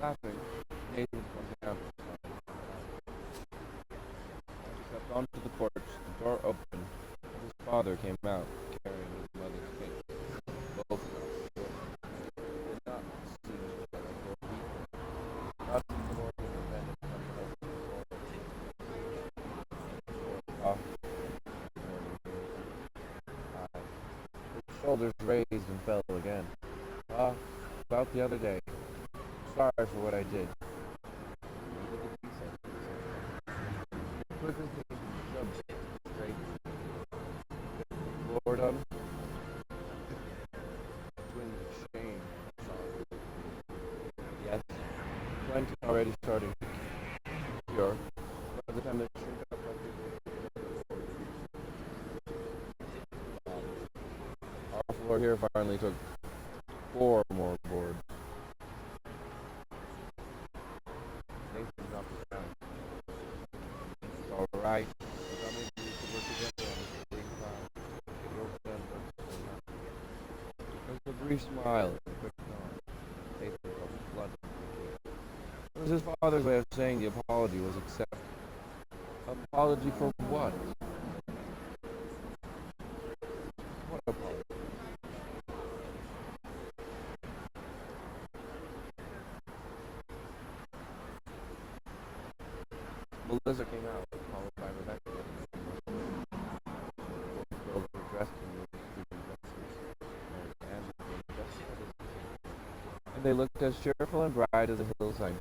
Laughing, Nathan pointed out the sign. He stepped onto the porch, the door opened, and his father came out, carrying his mother's cake. Both of us did not see each other for a week. Not since the morning of the event had come off the morning. His shoulders raised and fell again. About the other day. Sorry for what I did. Quickly straight. Boredom. Twin shame. Yes. Plenty already starting to cure. By the time they shrink up our floor here finally took 4 more boards. Nathan dropped it down. It's alright. We thought maybe we could work together on this big cloud. Get your plan first. There's a brief smile and a quick nod. Nathan felt blood. It was his father's way of saying the apology was accepted. Apology for what? What apology? Melissa came out, followed by Rebecca. Both girls were dressed in their dresses, and they looked as cheerful and bright as a hillside.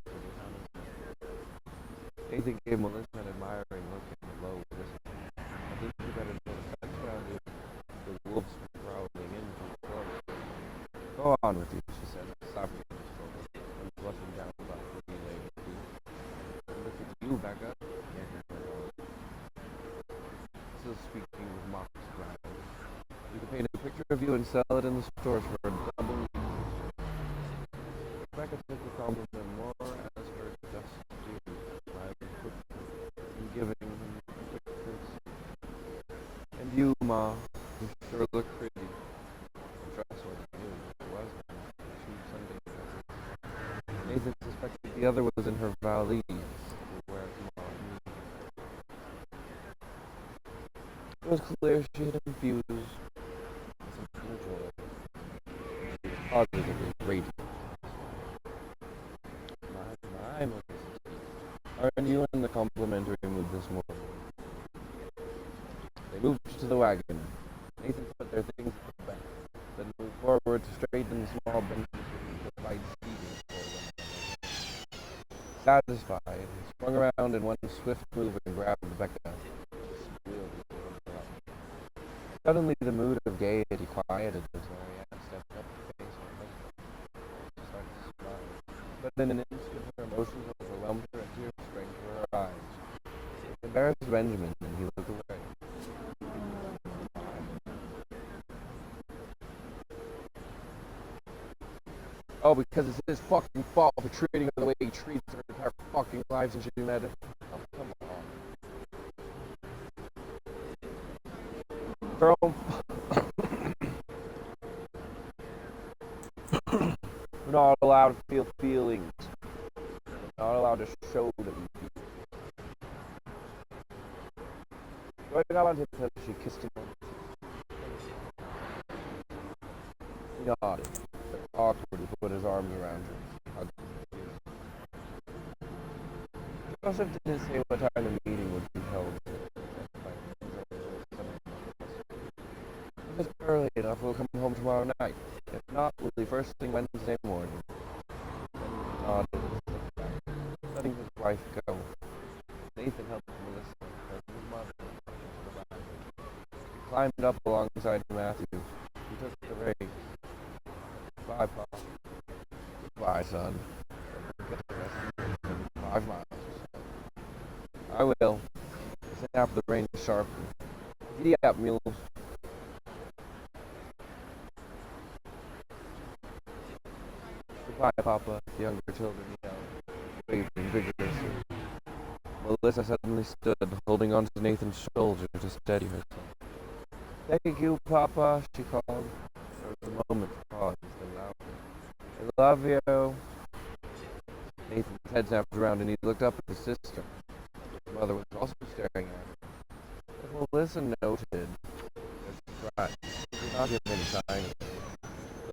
Nathan gave Melissa an admiring look and a low whistle. I think you better know the fence around you. The wolves were prowling in too close. Go on with you, she said, slapping him on the shoulder, and blushing down about 3 layers deep. Look at you, Becca. Still speaking with mock smile. You can paint a picture of you and sell it in the stores for a double. Becca took the compliment more as her just due, smiling quickly and giving him a quick curtsy. And you, Ma, you sure look pretty. The dress wasn't new, it was one. She Sunday dresses. Nathan suspected the other was in her valise. It was clear she had infused some pure joy. She was positively radiant. My, aren't you in the complimentary mood this morning? They moved to the wagon. Nathan put their things in the back, then moved forward to straighten the small benches and provide seating for them. Satisfied, he swung around in one swift move and grabbed Becca. Suddenly the mood of gaiety quieted as Marianne stepped up to face her husband. She started to smile, but in an instant her emotions overwhelmed her and tears sprang to her eyes. She embarrassed Benjamin, and he looked away. Oh, because it's his fucking fault for treating her the way he treats her entire fucking life since she met him. Oh, come on. Girl. We're not allowed to feel feelings. We're not allowed to show them. Going up onto his head, she kissed him. He nodded, but awkwardly put his arms around her. Joseph didn't say what time the meeting would be held. If it's early enough, we'll come home tomorrow night. If not, we'll leave first thing Wednesday morning. Letting his wife go. Nathan helped Melissa and his mother into the wagon. He climbed up alongside Matthew. He took the reins. Bye, Pop. Goodbye, son. Get the rest of 5 miles. I will. Snap the reins sharply. Giddy up, mules. Goodbye, Papa, the younger children yelled, waving vigorously. Melissa suddenly stood, holding onto Nathan's shoulder to steady herself. Thank you, Papa, she called. There was a moment's pause, then louder. I love you. Nathan's head snapped around and he looked up at his sister. His mother was also staring at him. As Melissa noted, as surprised, she did not give any sign of it.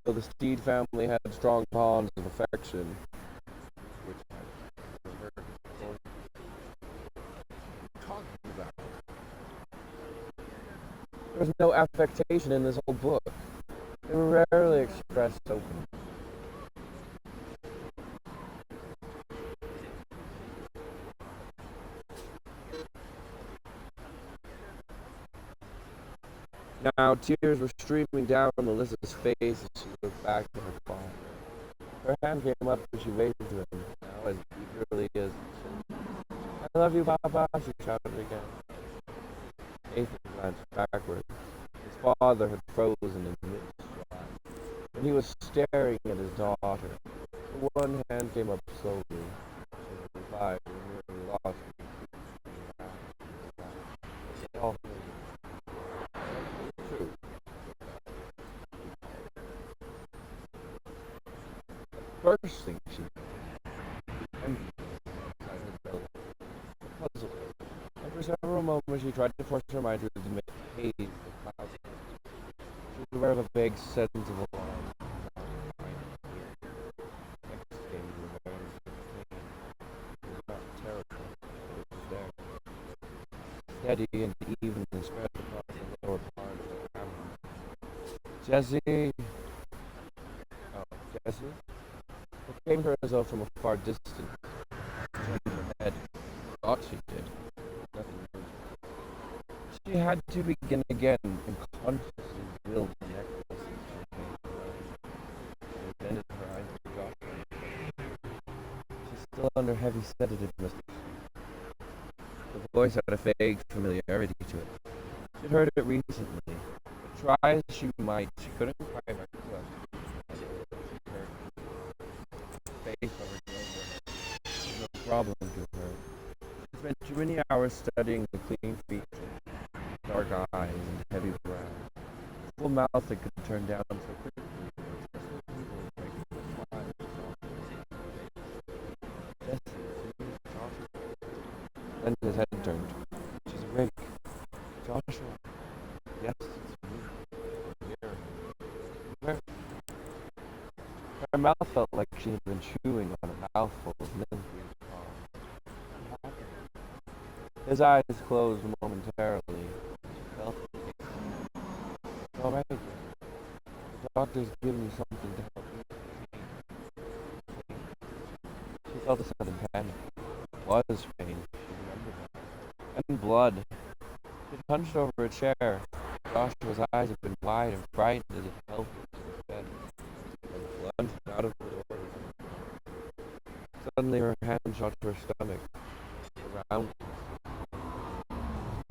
Though the Steed family had strong bonds of affection, which I heard talking about. There was no affectation in this whole book. They were rarely expressed openly. Now tears were streaming down Melissa's face as she looked back at her father. Her hand came up and she waved to him, now as eagerly as she should. "I love you, Papa," she shouted again. Nathan glanced backward. His father had frozen in mid-stride, and he was staring at his daughter. One hand came up slowly, as if his eyes were nearly lost in the all true. First thing she did, inside her belly, puzzled her. And for several moments she tried to force her mind to admit the haze of clouds. She was aware of a vague sense of alarm. Next came the awareness of pain. It was not terrible, but it was there. Steady and evenly spread across the lower part of the cavern. "Jessie!" Oh, Jessie? It came to her as though from a far distance. She turned her head. Thought she did. Nothing moved. She had to begin again and consciously willed the necklaces to remain away. She bended her eyes to Joshua. She's still under heavy sedative, Mr. The voice had a vague familiarity to it. She'd heard it recently, but try as she might, she couldn't quite recollect. Face covered over. There's no problem to her. She spent too many hours studying the clean features, dark eyes, and heavy brow. The full mouth that could turn down so quickly. Then his head turned. "She's awake. Joshua." "Yes, it's me. I'm here." "Where?" Her mouth felt like she had been chewing on a mouthful of milk. His eyes closed momentarily. She felt it. "It's all right. The doctor's given me something to help me." She felt a sudden panic. It was pain. She remembered that. And blood. She hunched over a chair. Joshua's eyes had been wide and frightened as he held her to his bed. And plunged out of the door. Suddenly her hand shot to her stomach. Around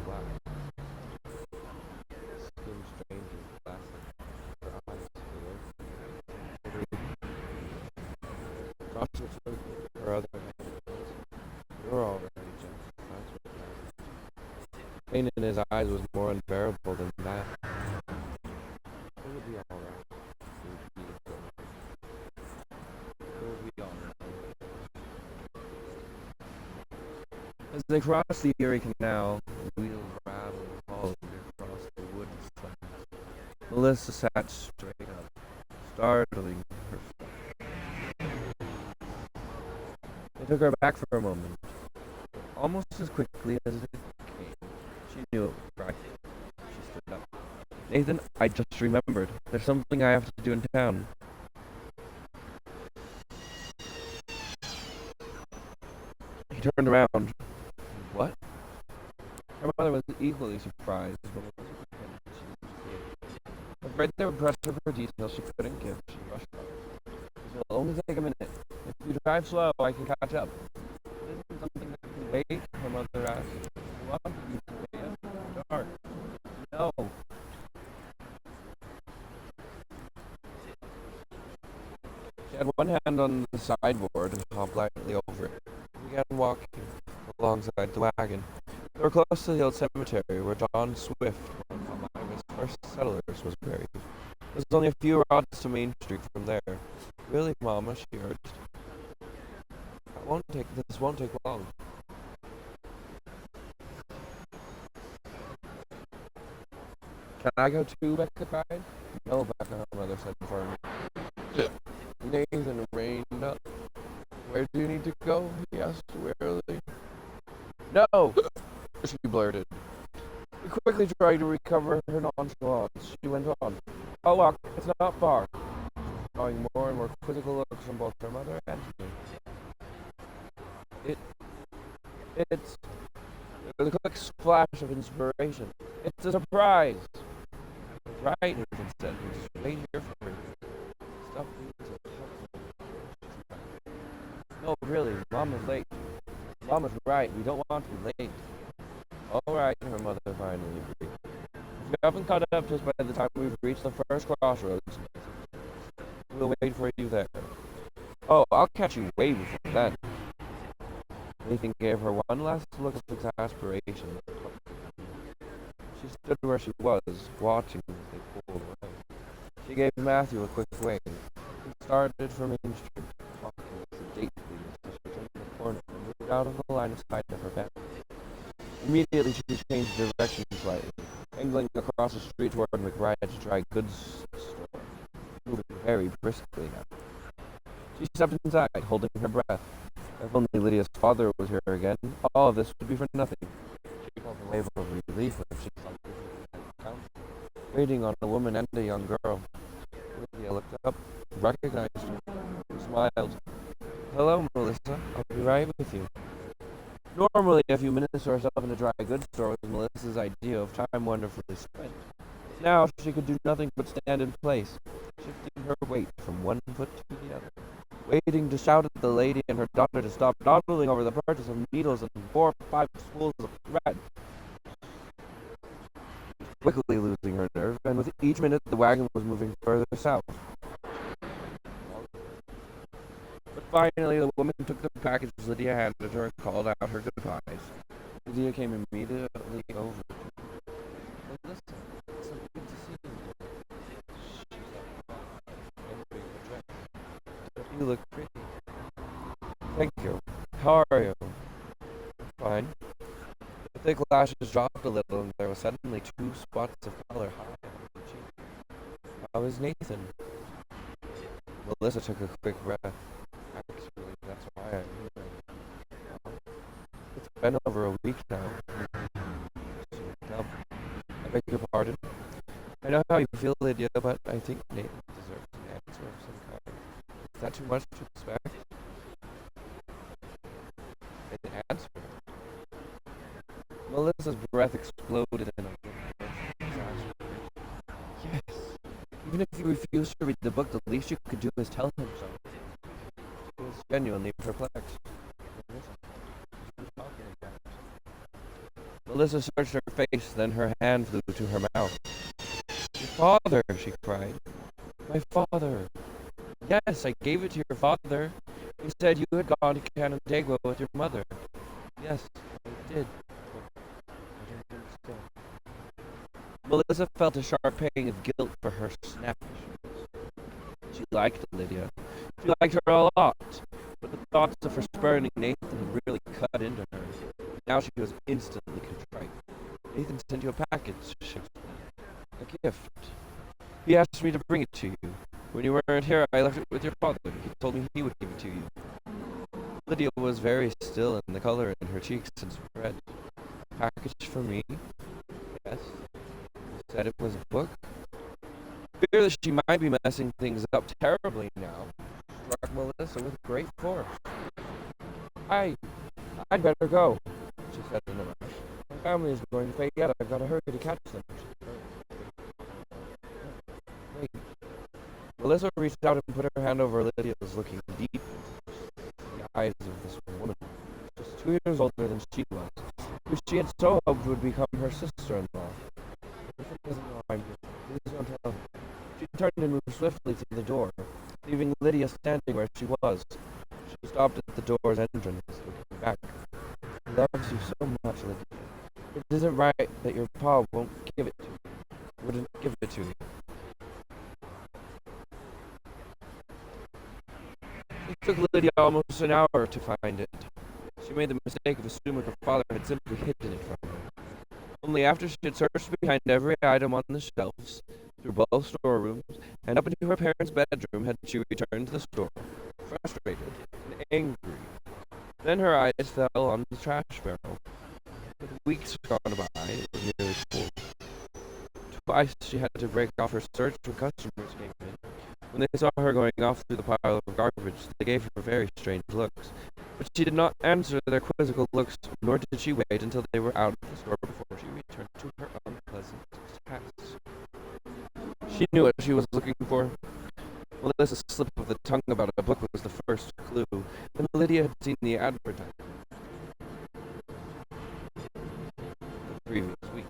black. Skin strange and plastic. Her eyes were open. Joshua took her other hand. "You're all right, Jack." Pain in his eyes was more unbearable than that. "It will be all right," he repeated slowly. "It will be all right." As they crossed the Erie Canal, the wheels rattled hollowly across the wooden slabs. Melissa sat straight up, startling herself. They took her back for a moment. Almost as quickly as it came, she knew it was right. She stood up. "Nathan, I just remembered. There's something I have to do in town." He turned around. "What?" Her mother was equally surprised, but Melissa pretended she didn't see it. Afraid they would press her for details she couldn't give, she rushed on. "It will only take a minute. If you drive slow, I can catch up." "It isn't something that can wait," her mother asked. "You want me to wait in the dark?" "No." She had one hand on the sideboard and hopped lightly over it. She began walking alongside the wagon. They were close to the old cemetery where John Swift, one of Almavi's first settlers, was buried. It was only a few rods to Main Street from there. "Really, Mama?" she urged. This won't take long. Can I go too, Becca cried. No, Becca, her mother said firmly. Nathan reined up. Where do you need to go? He asked wearily. No, she blurted. He quickly tried to recover her nonchalance. She went on. I'll walk. It's not far. Drawing more and more quizzical looks from both her mother and me. It's a quick splash of inspiration. It's a surprise. Right, Nathan said. Just wait here for me. Stop being so helpful. No, really, Mama's late. Mama's right. We don't want to be late. All right, her mother finally agreed. If you haven't caught up just by the time we've reached the first crossroads, we'll wait for you there. Oh, I'll catch you way before then. Nathan gave her one last look of exasperation. She stood where she was, watching as they pulled away. She gave Matthew a quick wave. He started for Main Street, walking sedately as she turned the corner and moved out of the line of sight of her bed. Immediately she changed direction slightly, angling across the street toward McBride's dry goods store, moving very briskly now. She stepped inside, holding her breath. If only Lydia's father was here again, all of this would be for nothing. She felt a wave of relief when she saw the counter, waiting on a woman and a young girl. Lydia looked up, recognized her, and smiled. Hello, Melissa. I'll be right with you. Normally, a few minutes to herself in a dry goods store was Melissa's idea of time wonderfully spent. Now she could do nothing but stand in place, shifting her weight from one foot to the other, waiting to shout at the lady and her daughter to stop dawdling over the purchase of needles and 4 or 5 spools of thread. Quickly losing her nerve, and with each minute the wagon was moving further south. But finally, the woman took the package Lydia handed her and called out her goodbyes. Lydia came immediately over. Melissa, it's so good to see you. She said, entering her dress. You look pretty. Thank you. How are you? Fine. The thick lashes dropped a little, and there were suddenly 2 spots of color high on her cheek. How is Nathan? Melissa took a quick breath. Actually, that's why I'm here. It's been over a week now. I beg your pardon. I know how you feel, Lydia, but I think Nathan deserves an answer of some kind. Is that too much to expect? An answer? Melissa's breath exploded in a disaster. Yes. Even if you refuse to read the book, the least you could do is tell him so. She was genuinely perplexed. Melissa searched her face, then her hand flew to her mouth. Your father, she cried. My father. Yes, I gave it to your father. He said you had gone to Canandaigua with your mother. Yes, I did. Melissa felt a sharp pang of guilt for her snappishness. She liked Lydia. She liked her a lot, but the thoughts of her spurning Nathan had really cut into her. Now she was instantly contrite. Nathan sent you a package, she explained. A gift. He asked me to bring it to you. When you weren't here, I left it with your father. He told me he would give it to you. Lydia was very still, and the color in her cheeks had spread. Package for me? Yes. You said it was a book? I fear that she might be messing things up terribly now, struck Melissa with great force. I'd better go, she said in a rush. My family is going to Fayette. I've got to hurry to catch them. Wait. Melissa reached out and put her hand over Lydia's, looking deep into the eyes of this woman, just 2 years older than she was, who she had so hoped would become her sister-in-law. Nathan doesn't know I'm here. Please don't tell him. She turned and moved swiftly to the door, leaving Lydia standing where she was. She stopped at the door's entrance, looking back. He loves you so much, Lydia. It isn't right that your pa wouldn't give it to you. It took Lydia almost us an hour to find it. She made the mistake of assuming her father had simply hidden it from her. Only after she had searched behind every item on the shelves, through both storerooms, and up into her parents' bedroom had she returned to the store, frustrated and angry. Then her eyes fell on the trash barrel. With weeks gone by, it was nearly full. Twice she had to break off her search when customers came in. When they saw her going off through the pile of garbage, they gave her very strange looks. But she did not answer their quizzical looks, nor did she wait until they were out of the store before she returned to her unpleasant task. She knew what she was looking for. Melissa's slip of the tongue about a book was the first clue, and Lydia had seen the advertisement the previous week.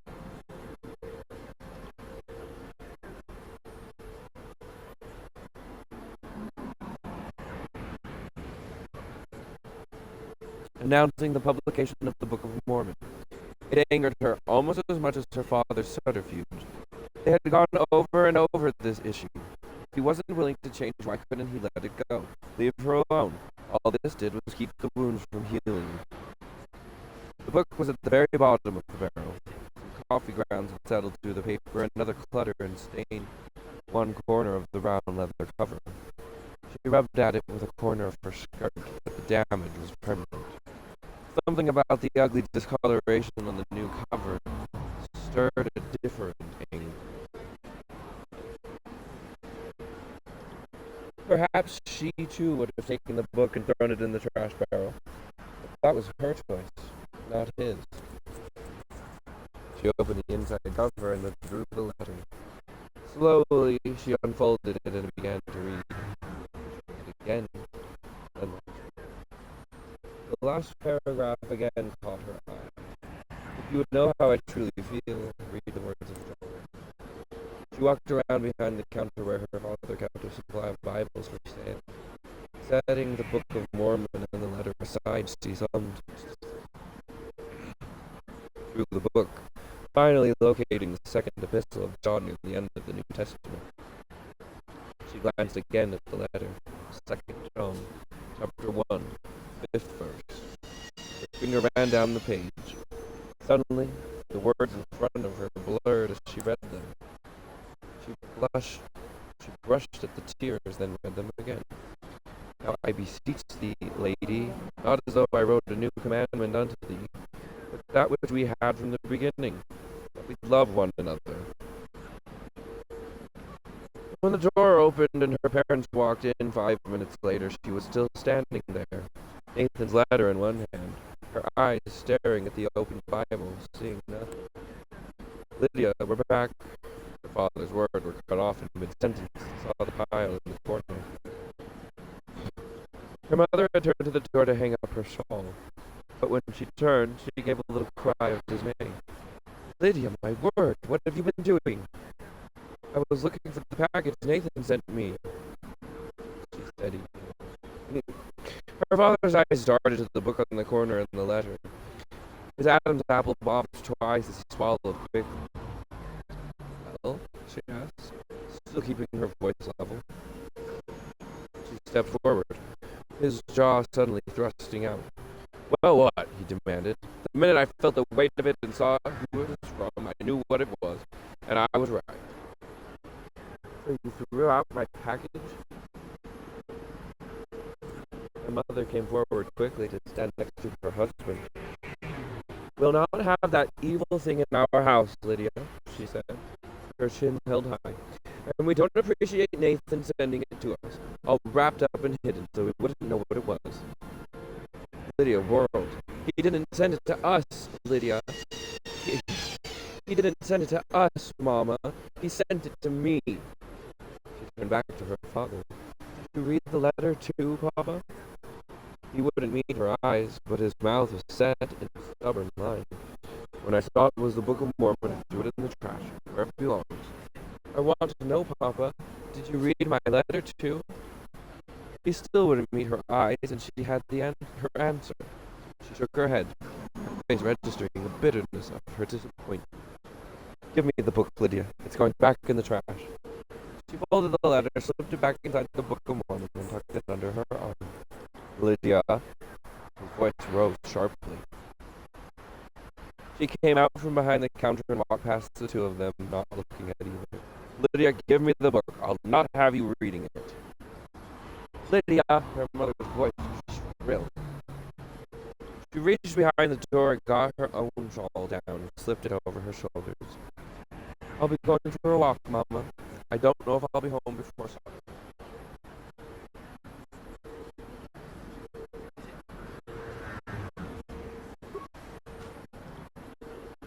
Announcing the publication of the Book of Mormon. It angered her almost as much as her father's subterfuge. They had gone over and over this issue. If he wasn't willing to change, why couldn't he let it go? Leave her alone. All this did was keep the wounds from healing. The book was at the very bottom of the barrel. Some coffee grounds had settled through the paper, and another clutter and stained one corner of the brown leather cover. She rubbed at it with a corner of her skirt, but the damage was permanent. Something about the ugly discoloration on the new cover stirred a different anger. Perhaps she too would have taken the book and thrown it in the trash barrel. But that was her choice, not his. She opened the inside cover and withdrew the letter. Slowly she unfolded it and began to read. And again, and the last paragraph again caught her eye. If you would know how I truly feel, read the words of John. She walked around behind the counter where her father kept a supply of Bibles for sale. Setting the Book of Mormon and the letter aside, she thumbed through the book, finally locating the second epistle of John near the end of the New Testament. She glanced again at the letter. 2 John, chapter 1, 5th verse. Her finger ran down the page. Suddenly, the words in front of her blurred as she read them. She blushed. She brushed at the tears, then read them again. Now I beseech thee, lady, not as though I wrote a new commandment unto thee, but that which we had from the beginning, that we love one another. When the door opened and her parents walked in 5 minutes later, she was still standing there, Nathan's letter in one hand, her eyes staring at the open Bible, seeing nothing. Lydia, we're back. Her father's words were cut off in mid-sentence. Saw the pile in the corner. Her mother had turned to the door to hang up her shawl, but when she turned, she gave a little cry of dismay. Lydia, my word, what have you been doing? I was looking for the package Nathan sent me, she said. Her father's eyes darted to the book on the corner and the letter. His Adam's apple bobbed twice as he swallowed quickly. Well, she asked, still keeping her voice level. She stepped forward, his jaw suddenly thrusting out. Well, what? He demanded. The minute I felt the weight of it and saw who it was from, I knew what it was, and I was right. So you threw out my package? Her mother came forward quickly to stand next to her husband. We'll not have that evil thing in our house, Lydia, she said, her chin held high. And we don't appreciate Nathan sending it to us, all wrapped up and hidden so we wouldn't know what it was. Lydia whirled. He didn't send it to us, Lydia. He didn't send it to us, Mama. He sent it to me. She turned back to her father. Did you read the letter too, Papa? He wouldn't meet her eyes, but his mouth was set in a stubborn line. When I saw it was the Book of Mormon, I threw it in the trash, where it belongs. I want to know, Papa, did you read my letter too? He still wouldn't meet her eyes, and she had her answer. She shook her head, her face registering the bitterness of her disappointment. Give me the book, Lydia. It's going back in the trash. She folded the letter, slipped it back inside the Book of Mormon, and tucked it under her arm. Lydia, his voice rose sharply. She came out from behind the counter and walked past the two of them, not looking at either. Lydia, give me the book. I'll not have you reading it. Lydia, her mother's voice was shrill. She reached behind the door and got her own shawl down and slipped it over her shoulders. I'll be going for a walk, Mama. I don't know if I'll be home before supper.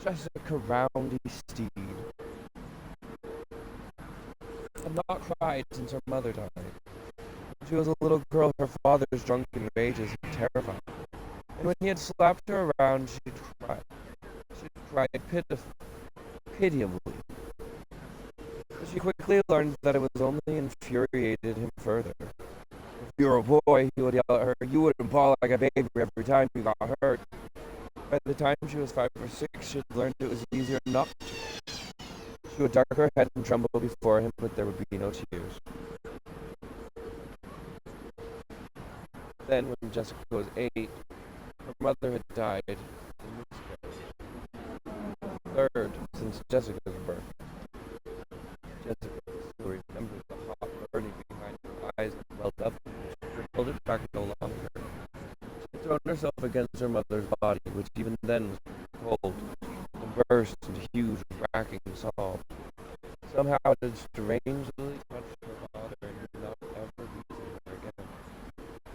Jessica Roundy Steed had not cried since her mother died. When she was a little girl, her father's drunken rages had terrified her. And when he had slapped her around, she'd cried. She'd cried pitiably. But she quickly learned that it was only infuriated him further. If you were a boy, he would yell at her, you wouldn't bawl like a baby every time you got hurt. By the time she was 5 or 6, she had learned it was easier not to. She would duck her head and tremble before him, but there would be no tears. Then, when Jessica was 8, her mother had died in miscarriage. Third since Jessica's birth. Jessica still remembered the hot burning behind her eyes and welled up. She could hold it back no longer. She had thrown herself against her mother's body, which even then was cold, and burst into huge, racking sobs. Somehow it had strangely touched her father and would not ever be seen her again.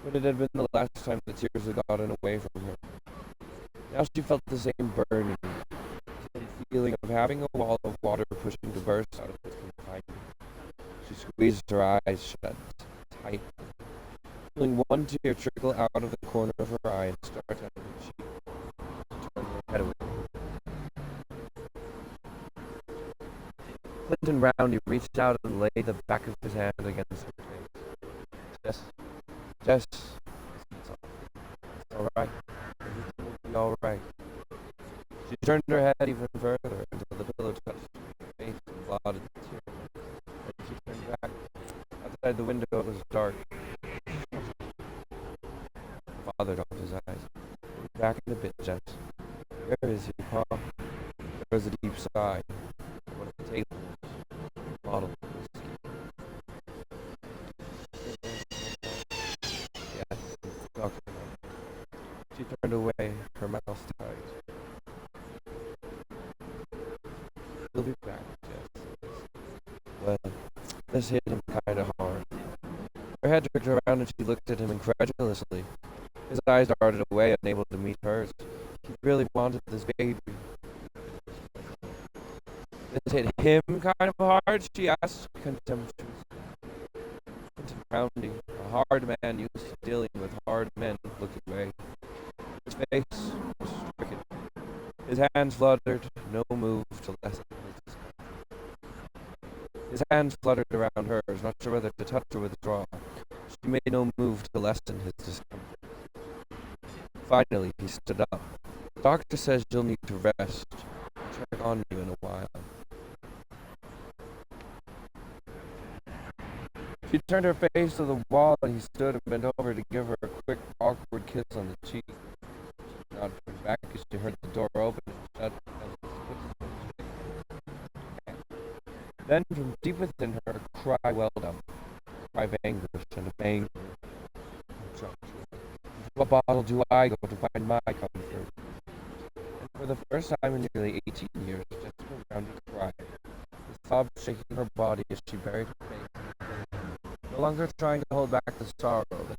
But it had been the last time the tears had gotten away from her. Now she felt the same burning, the same feeling of having a wall of water pushing to burst out of its confinement. She squeezed her eyes shut tight, feeling one tear trickle out of the corner of her eye and start out of her cheek. She turned her head away. Clinton Roundy reached out and laid the back of his hand against her face. Jess, it's all right. Everything will be all right. She turned her head even further until the pillow touched her face and blotted the tears. Then she turned back. Outside the window it was dark. Her father dropped his eyes. Back in a bit, Jess. Where is he, Pa? There was a deep sigh. What a table. Bottle of whiskey. Yes, Dr. She turned away, her mouth tight. We'll be back, Jess. Well, this hit him kinda hard. Her head jerked around and she looked at him incredulously. His eyes darted away, unable to meet hers. He really wanted this baby. This hit him kind of hard, she asked contemptuously. Roundy, a hard man used to dealing with hard men, looked away. His face was stricken. His hands fluttered, no move to lessen his discomfort. His hands fluttered around hers, not sure whether to touch or withdraw. She made no move to lessen his discomfort. Finally, he stood up. The doctor says you'll need to rest. I'll check on you in a while. She turned her face to the wall and he stood and bent over to give her a quick, awkward kiss on the cheek. She nodded back as she heard the door open and shut. Then from deep within her a cry welled up. A cry of anguish and of anger. What bottle do I go to find my comfort? And for the first time in nearly 18 years, Jessica Roundy cried, with sobs shaking her body as she buried her face in her pillow, no longer trying to hold back the sorrow that